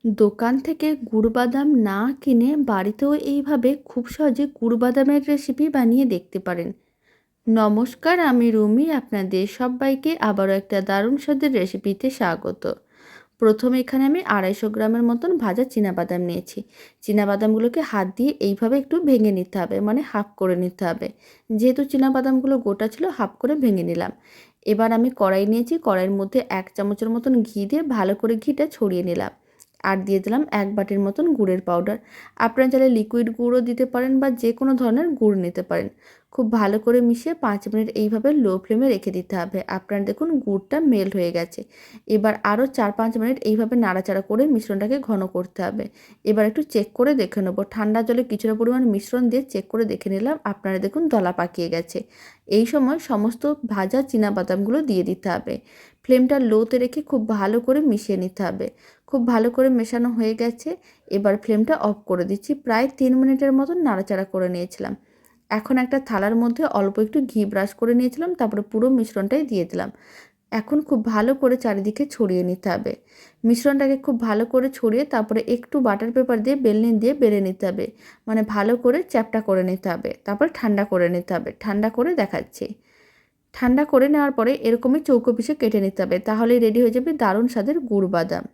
দোকান থেকে গুড় বাদাম না কিনে বাড়িতেও এইভাবে খুব সহজে গুড় বাদামের রেসিপি বানিয়ে দেখতে পারেন। নমস্কার, আমি রুমি। আপনাদের সবাইকে আবারও একটা দারুণ স্বাদের রেসিপিতে স্বাগত। প্রথমে এখানে আমি 250 গ্রামের মতন ভাজা চীনাবাদাম নিয়েছি। চীনাবাদামগুলোকে হাত দিয়ে এইভাবে একটু ভেঙে নিতে হবে, মানে হাফ করে নিতে হবে। যেহেতু চীনাবাদামগুলো গোটা ছিল, হাফ করে ভেঙে নিলাম। এবার আমি কড়াই নিয়েছি, কড়াইয়ের মধ্যে 1 চামচের মতন ঘি দিয়ে ভালো করে ঘিটা ছড়িয়ে নিলাম। আর দিয়ে দিলাম 1 বাটির মতন গুড়ের পাউডার। আপনারা চাইলে লিকুইড গুড়ও দিতে পারেন বা যে কোনো ধরনের গুড় নিতে পারেন। খুব ভালো করে মিশিয়ে 5 মিনিট এইভাবে লো ফ্লেমে রেখে দিতে হবে। আপনারা দেখুন গুড়টা মেল্ট হয়ে গেছে। এবার আরও 4-5 মিনিট এইভাবে নাড়াচাড়া করে মিশ্রণটাকে ঘন করতে হবে। এবার একটু চেক করে দেখে নেবো। ঠান্ডা জলে কিছুটা পরিমাণ মিশ্রণ দিয়ে চেক করে দেখে নিলাম। আপনারা দেখুন দলা পাকিয়ে গেছে। এই সময় সমস্ত ভাজা চীনাবাদামগুলো দিয়ে দিতে হবে। ফ্লেমটা লোতে রেখে খুব ভালো করে মিশিয়ে নিতে হবে। খুব ভালো করে মেশানো হয়ে গেছে। এবার ফ্লেমটা অফ করে দিচ্ছি। প্রায় 3 মিনিটের মতন নাড়াচাড়া করে নিয়েছিলাম। এখন একটা থালার মধ্যে অল্প একটু ঘি ব্রাশ করে নিয়েছিলাম, তারপরে পুরো মিশ্রণটাই দিয়ে দিলাম। এখন খুব ভালো করে চারিদিকে ছড়িয়ে নিতে হবে। মিশ্রণটাকে খুব ভালো করে ছড়িয়ে তারপরে একটু বাটার পেপার দিয়ে বেলনি দিয়ে বেলে নিতে হবে, মানে ভালো করে চ্যাপটা করে নিতে হবে। তারপর ঠান্ডা করে নিতে হবে। ঠান্ডা করে দেখাচ্ছি। ঠান্ডা করে নেওয়ার পরে এরকমই চৌকো পিসে কেটে নিতে হবে, তাহলেই রেডি হয়ে যাবে দারুণ স্বাদের গুড় বাদাম।